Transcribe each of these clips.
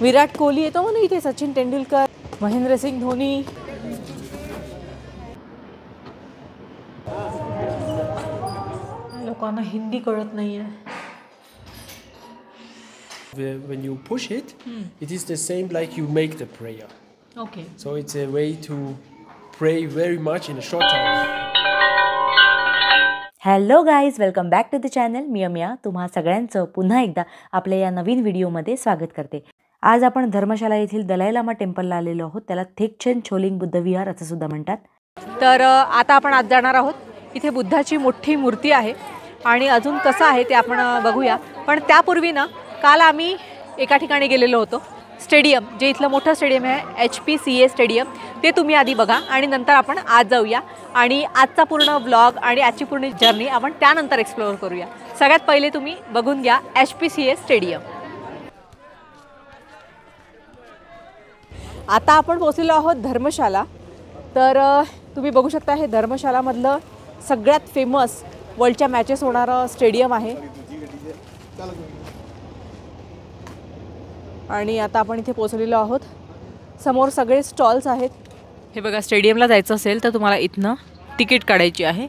विराट कोहली येतो म्हणून इथे, सचिन तेंडुलकर, महेंद्रसिंग धोनी. लोकांना हिंदी कळत नाहीये. When you push it, it is the same like you make the prayer. Okay. So it's a way to pray very much in a short time. Hello guys, welcome back to the channel. मी अमिया तुम्हा सगळ्यांचं पुन्हा एकदा आपल्या या नवीन व्हिडिओमध्ये स्वागत करते. आज आपण धर्मशाला येथील दलाई लामा टेम्पलला आलेलो आहोत. त्याला थेकचन छोलिंग बुद्ध विहार असं सुद्धा म्हणतात. तर आता आपण आज जाणार आहोत. इथे बुद्धाची मोठी मूर्ती आहे आणि अजून कसं आहे ते आपण बघूया. पण त्यापूर्वी ना, काल आम्ही एका ठिकाणी गेलेलो होतो, स्टेडियम, जे इथलं मोठं स्टेडियम आहे HPCA स्टेडियम, ते तुम्ही आधी बघा आणि नंतर आपण आज जाऊया आणि आजचा पूर्ण ब्लॉग आणि आजची पूर्ण जर्नी आपण त्यानंतर एक्सप्लोअर करूया. सगळ्यात पहिले तुम्ही बघून घ्या HPCA स्टेडियम. आता आपण पोहोचलेलो आहोत धर्मशाला. तर तुम्ही बघू शकता, हे धर्मशालामधलं सगळ्यात फेमस वर्ल्डच्या मॅचेस होणारं स्टेडियम आहे. आणि आता आपण इथे पोहोचलेलो आहोत. समोर सगळे स्टॉल्स आहेत. हे बघा, स्टेडियमला जायचं असेल तर तुम्हाला इथनं तिकीट काढायची आहे.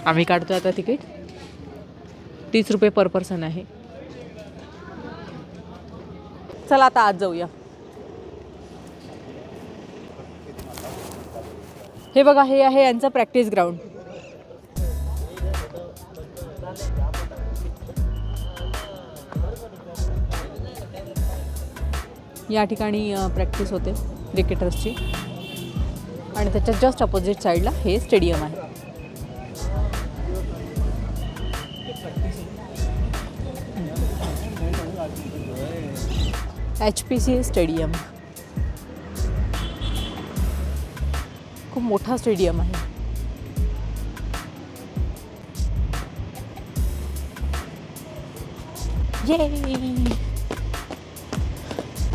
आम्ही काढतो आता तिकीट. 30 रुपये पर पर्सन आहे. चला आता आज जाऊया. हे बघा, हे आहे यांचं प्रॅक्टिस ग्राउंड. या ठिकाणी प्रॅक्टिस होते क्रिकेटर्सची आणि त्याच्या जस्ट अपोजिट साईडला हे स्टेडियम आहे. HPCA स्टेडियम खूप मोठा स्टेडियम आहे.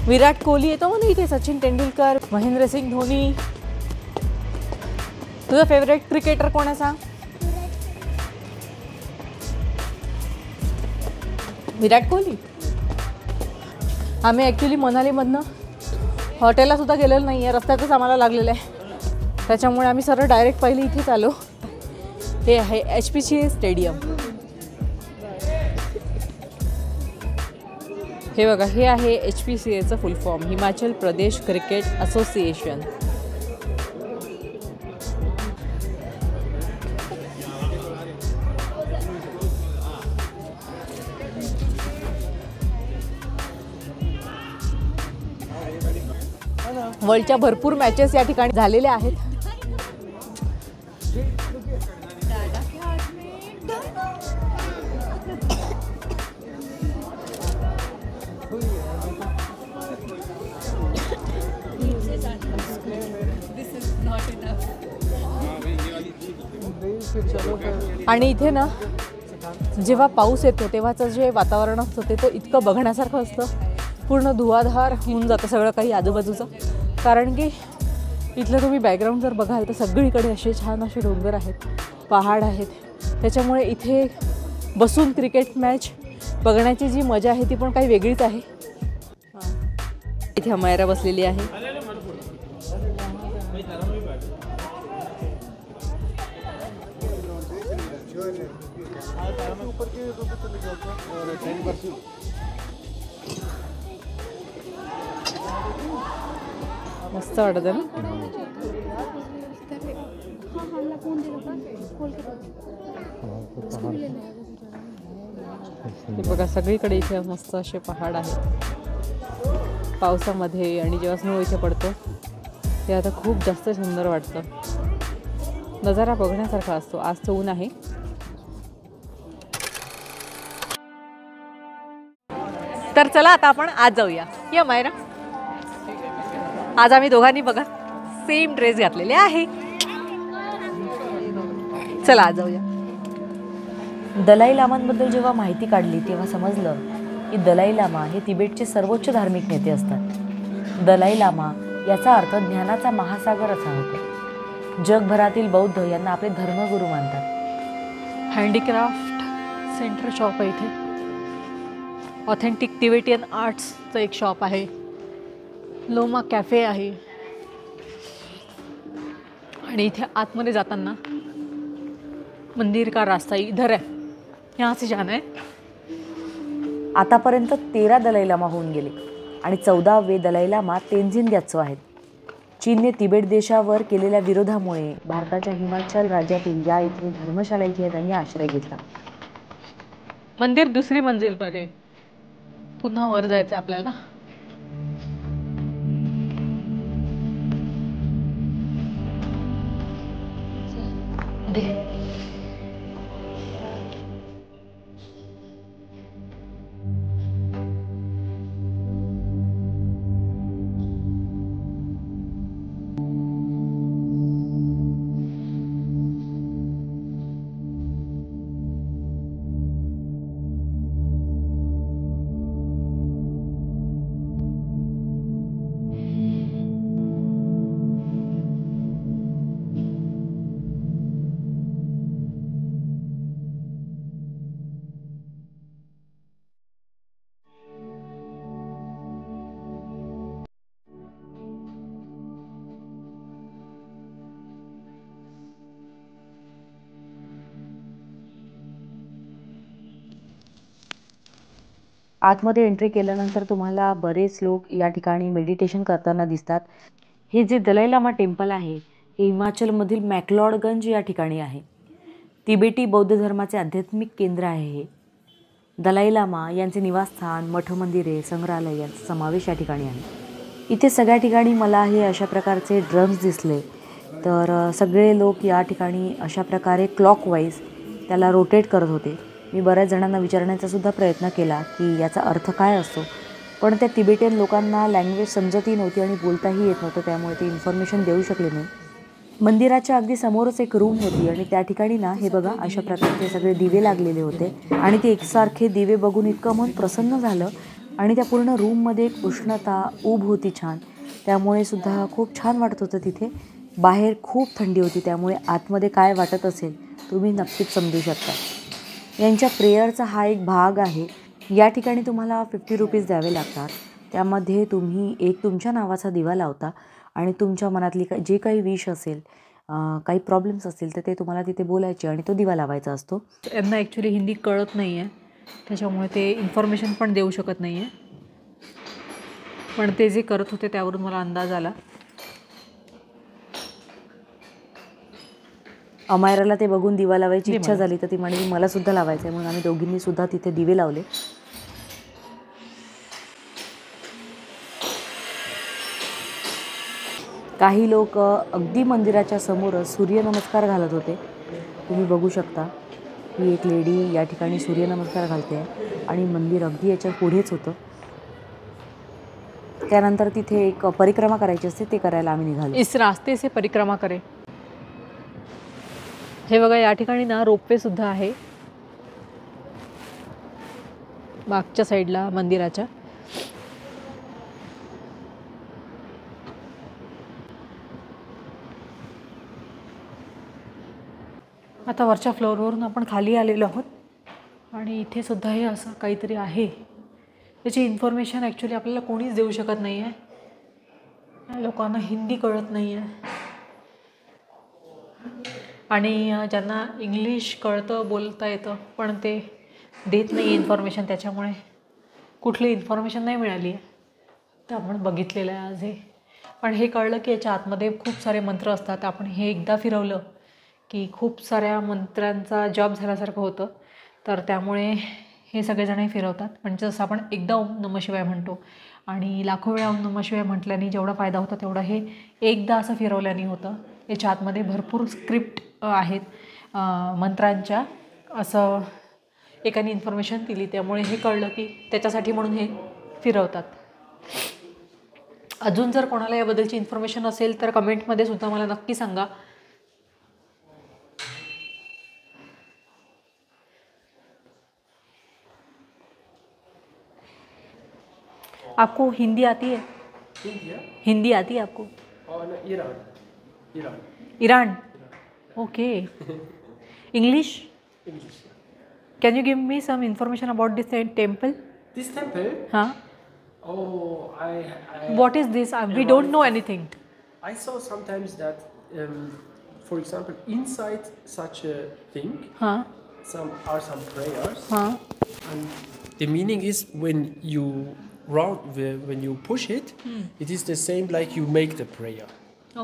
विराट कोहली येतो म्हणून इथे, सचिन तेंडुलकर, महेंद्रसिंग धोनी. तुझा फेवरेट क्रिकेटर कोण आहे सांग? विराट कोहली. आम्ही ॲक्च्युली मनालीमधनं हॉटेलला सुद्धा गेलेलो नाही आहे, रस्त्यातच आम्हाला लागलेलं आहे. त्याच्यामुळे आम्ही सरळ डायरेक्ट पहिले इथेच आलो. हे आहे HPCA स्टेडियम. हे बघा, हे आहे HPCAचं फुल form, Himachal Pradesh cricket association. वर्ल्डच्या भरपूर मॅचेस या ठिकाणी झालेल्या आहेत. आणि इथे ना, जेव्हा पाऊस येतो तेव्हाचं जे वातावरण असतं ते तर इतकं बघण्यासारखं असतं. पूर्ण धुवाधार होऊन जातं सगळं काही आजूबाजूचं. कारण की इथलं तुम्ही बॅकग्राऊंड जर बघाल तर सगळीकडे असे छान असे डोंगर आहेत, पहाड आहेत. त्याच्यामुळे इथे बसून क्रिकेट मॅच बघण्याची जी मजा आहे ती पण काही वेगळीच आहे. इथे अमायरा बसलेली आहे. मस्त वाटत ना. हे बघा, सगळीकडे इथे मस्त असे पहाड आहेत. पावसामध्ये आणि जेव्हा स्नो इथे पडतो ते आता खूप जास्त सुंदर वाटतं. नजारा बघण्यासारखा असतो. आज तर ऊन आहे. तर चला आता आपण आज जाऊया. या मायरा, आज आम्ही दोघांनी बघा सेम ड्रेस घातलेले आहे. चला आज जाऊया. दलाई लामांबद्दल जेव्हा माहिती काढली तेव्हा समजलं की दलाई लामा हे तिबेटचे सर्वोच्च धार्मिक नेते असतात. दलाई लामा याचा अर्थ ज्ञानाचा महासागर असा होतो. जगभरातील बौद्ध यांना आपले धर्मगुरू मानतात. हँडीक्राफ्ट सेंटर शॉप आहे इथे. ऑथेंटिक तिबेटियन आर्ट्सचं एक शॉप आहे. लोमा कॅफे आहे. आणि इथे आतमध्ये जाताना मंदिर का रास्ता इधर है, यहाँ से जाना है. आतापर्यंत 13 दलाई लामा होऊन गेले आणि 14वे दलाई लामा तेन्झिन ग्यात्सो आहेत. चीनने तिबेट देशावर केलेल्या विरोधामुळे भारताच्या हिमाचल राज्यातील या इथे धर्मशाला इथे त्यांनी आश्रय घेतला. मंदिर दुसरी मंजिल पर आहे. पुन्हा वर जायचं आपल्याला. आतमध्ये एंट्री केल्यानंतर तुम्हाला बरेच लोक या ठिकाणी मेडिटेशन करताना दिसतात. हे जे दलाई लामा टेम्पल आहे हे हिमाचलमधील मॅक्लॉडगंज या ठिकाणी आहे. तिबेटी बौद्ध धर्माचे आध्यात्मिक केंद्र आहे हे. दलाई लामा यांचे निवासस्थान, मठ मंदिरे, संग्रहालय यांचा समावेश या ठिकाणी आहे. इथे सगळ्या ठिकाणी मला हे अशा प्रकारचे ड्रम्स दिसले. तर सगळे लोक या ठिकाणी अशा प्रकारे क्लॉकवाईज त्याला रोटेट करत होते. मी बऱ्याच जणांना विचारण्याचा सुद्धा प्रयत्न केला की याचा अर्थ काय असतो, पण त्या तिबेटियन लोकांना लँग्वेज समजतही नव्हती आणि बोलताही येत नव्हतं, त्यामुळे ते इन्फॉर्मेशन देऊ शकले नाही. मंदिराच्या अगदी समोरच एक रूम होती आणि त्या ठिकाणी ना हे बघा अशा प्रकारचे सगळे दिवे लागलेले होते आणि ते एकसारखे दिवे बघून इतकं मन प्रसन्न झालं आणि त्या पूर्ण रूममध्ये एक उष्णता ऊब होती छान, त्यामुळे सुद्धा खूप छान वाटत होतं तिथे. बाहेर खूप थंडी होती, त्यामुळे आतमध्ये काय वाटत असेल तुम्ही नक्कीच समजू शकता. यांच्या प्रेयरचा हा एक भाग आहे. या ठिकाणी तुम्हाला 50 रुपीज द्यावे लागतात. त्यामध्ये तुम्ही एक तुमच्या नावाचा दिवा लावता आणि तुमच्या मनातली जे काही विश असेल, काही प्रॉब्लेम्स असतील तर ते तुम्हाला तिथे बोलायचे आणि तो दिवा लावायचा असतो. यांना ॲक्च्युली हिंदी कळत नाही आहे, त्याच्यामुळे ते इन्फॉर्मेशन पण देऊ शकत नाही आहे. पण ते जे करत होते त्यावरून मला अंदाज आला. अमायराला ते बघून दिवा लावायची इच्छा झाली तर ती म्हणाली मला सुद्धा लावायचं आहे, म्हणून आम्ही दोघींनी सुद्धा तिथे दिवे लावले. काही लोक अगदी मंदिराच्या समोरच सूर्यनमस्कार घालत होते. तुम्ही बघू शकता ही एक लेडी या ठिकाणी सूर्यनमस्कार घालते आणि मंदिर अगदी याच्या पुढेच होतं. त्यानंतर तिथे एक परिक्रमा करायची असते, ते करायला आम्ही निघालो. इस रास्ते से परिक्रमा करे. हे बघा या ठिकाणी ना रोपवे सुद्धा आहे मागच्या साईडला मंदिराच्या. आता वरच्या फ्लोअरवरून आपण खाली आलेलो आहोत आणि इथे सुद्धा हे असं काहीतरी आहे. त्याची इन्फॉर्मेशन ॲक्च्युली आपल्याला कोणीच देऊ शकत नाही आहे. लोकांना हिंदी कळत नाही आहे आणि ज्यांना इंग्लिश कळतं बोलता येतं पण ते देत नाही इन्फॉर्मेशन, त्याच्यामुळे कुठली इन्फॉर्मेशन नाही मिळाली आहे. तर आपण बघितलेलं आहे आज हे. पण हे कळलं की याच्या आतमध्ये खूप सारे मंत्र असतात. आपण हे एकदा फिरवलं की खूप साऱ्या मंत्र्यांचा जॉब झाल्यासारखं होतं. तर त्यामुळे हे सगळेजणही फिरवतात. म्हणजे जसं आपण एकदा ओम नमः शिवाय म्हणतो आणि लाखो वेळा ओम नमः शिवाय म्हटल्याने जेवढा फायदा होता तेवढा हे एकदा असं फिरवल्याने होतं. याच्या आतमध्ये भरपूर स्क्रिप्ट आहेत मंत्रांच्या, असं एकाने इन्फॉर्मेशन दिली, त्यामुळे हे कळलं की त्याच्यासाठी म्हणून हे फिरवतात. अजून जर कोणाला याबद्दलची इन्फॉर्मेशन असेल तर कमेंटमध्ये सुद्धा मला नक्की सांगा. आपको हिंदी आती है? हिंदी आती है आपको? Iran. Okay. English? Can you give me some information about this temple? This temple. हां. Oh, What is this? We don't know anything. I saw sometimes that, for example, inside such a thing, हां. some prayers, हां. and the meaning is when you push it, it is the same like you make the prayer.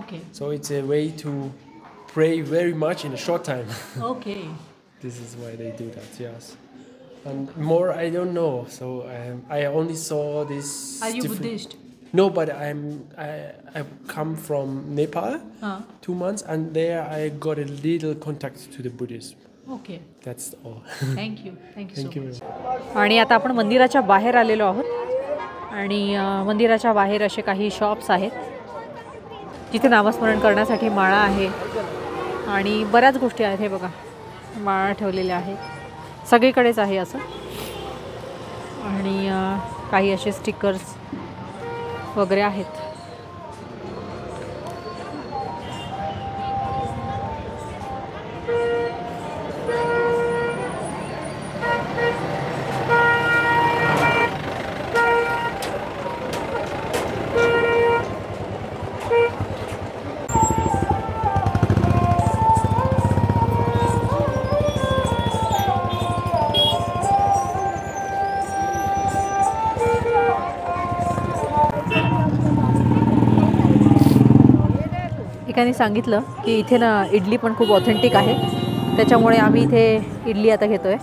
Okay. So it's a way to pray very much in a short time. Okay. This is why they do that. Yes. And more, I don't know. So I only saw this. Are you Buddhist? No, but I come from Nepal, 2 months, and there I got a little contact to the Buddhism. Okay. That's all. Thank you. Thank you Thank so you. much. आणि आता आपण मंदिराच्या बाहेर आलेलो आहोत आणि मंदिराच्या बाहेर असे काही शॉप्स आहेत जिथे नामस्मरण करण्यासाठी माळा आहे आणि बऱ्याच गोष्टी आहेत. हे बघा, माळा ठेवलेल्या आहेत, सगळीकडेच आहे असं. आणि काही असे स्टिकर्स वगैरे आहेत. एकाने सांगितलं की इथे ना इडली पण खूप ऑथेंटिक आहे, त्याच्यामुळे आम्ही इथे इडली आता घेतोय.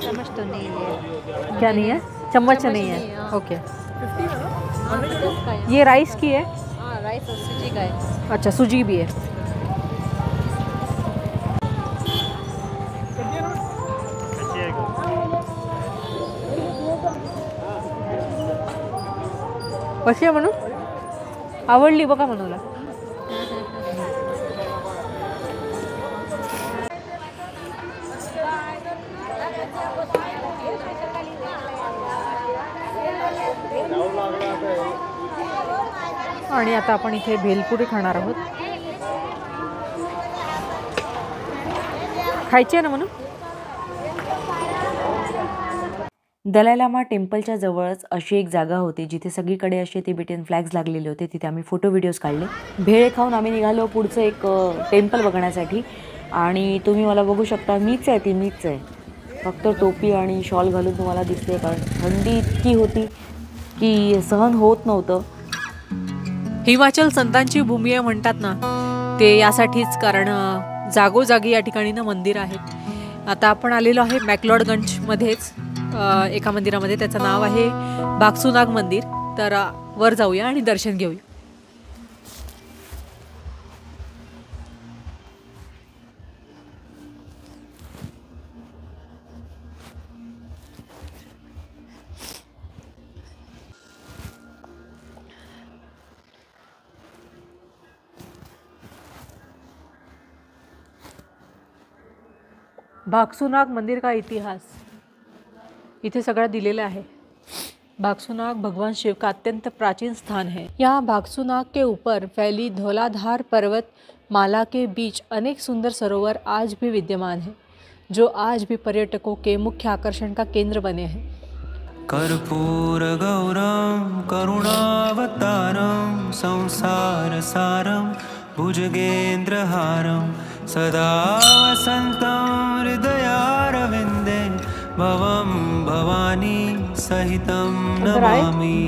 चम्मच तो नहीं है. क्या नहीं है? चम्मच नहीं है. ओके. ये राइस की है? हाँ, राइस और सूजी का है. अच्छा, सूजी भी है. कशी आहे म्हणू? आवडली बघा म्हणूला. आणि आता आपण इथे भेलपुरी खाणार आहोत. खायची आहे ना म्हणून? दलाई लामा टेम्पलच्या जवळच अशी एक जागा होती जिथे सगळीकडे असे तिबेटियन फ्लॅग्स लागलेले होते. तिथे आम्ही फोटो व्हिडिओज काढले. भेळ खाऊन आम्ही निघालो पुढचं एक टेम्पल बघण्यासाठी. आणि तुम्ही मला बघू शकता, मीच आहे. फक्त टोपी आणि शॉल घालून तुम्हाला दिसते, कारण थंडी इतकी होती की सहन होत नव्हतं. हिमाचल संतांची भूमी आहे म्हणतात ना, ते यासाठीच, कारण जागोजागी या ठिकाणी ना मंदिर आहेत. आता आपण आलेलो आहे मॅक्लॉडगंजमध्येच एका मंदिरामध्ये, त्याचं नाव आहे बागसुनाग मंदिर. तर वर जाऊया आणि दर्शन घेऊया. बागसुनाग मंदिर का इतिहास इथे सगळं दिलेलं आहे. बागसुनाग भगवान शिव का अत्यंत प्राचीन स्थान है. यहाँ बागसुनाग के ऊपर फैली धौलाधार पर्वत माला के बीच अनेक सुंदर सरोवर आज भी विद्यमान है, जो आज भी पर्यटकों के मुख्य आकर्षण का केंद्र बने हैं. कर्पूर गौरम करुणावतारम संसार सारम भुजगेंद्रहारम सदा वसन्तं हृदयारविन्दे भवं भवानी सहितं नमामि.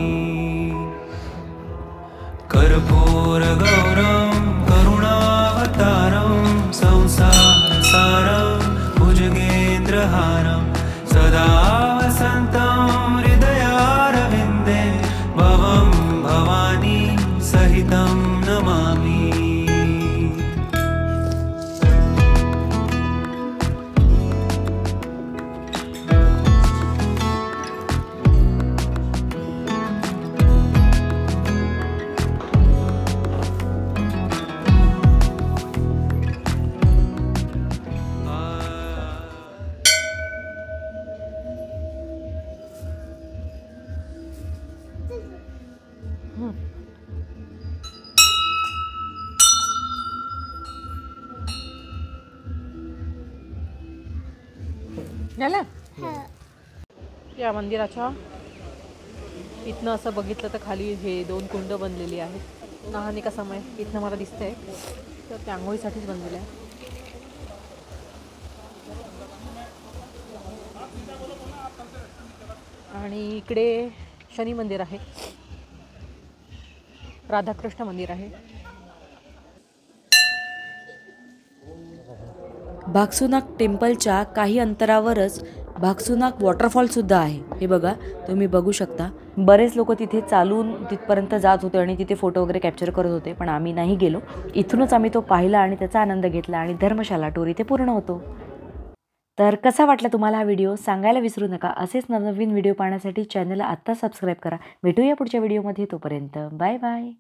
कर्पूर गौरम करुणावतारम संसार सारम भुजगेंद्रहारम सदा वसन्तं हृदयारविन्दे भवं भवानी सहितं नमामि. झालं. या मंदिराच्या इथनं असं बघितलं तर खाली हे 2 कुंड बनलेली आहेत. नहाने का समय इथनं मला दिसतंय, तर त्या आंघोळीसाठीच बनलेलं आहे. आणि इकडे शनी मंदिर आहे, राधाकृष्ण मंदिर आहे. भागसुनाक टेम्पलच्या काही अंतरावरच भागसुनाक वॉटरफॉलसुद्धा आहे. हे बघा, तुम्ही बघू शकता. बरेच लोक तिथे चालून तिथपर्यंत जात होते आणि तिथे फोटो वगैरे कॅप्चर करत होते, पण आम्ही नाही गेलो. इथूनच आम्ही तो पाहिला आणि त्याचा आनंद घेतला आणि धर्मशाला टूर इथे पूर्ण होतो. तर कसा वाटला तुम्हाला हा व्हिडिओ सांगायला विसरू नका. असेच नवनवीन व्हिडिओ पाहण्यासाठी चॅनलला आत्ता सबस्क्राईब करा. भेटूया पुढच्या व्हिडिओमध्ये. तोपर्यंत बाय बाय.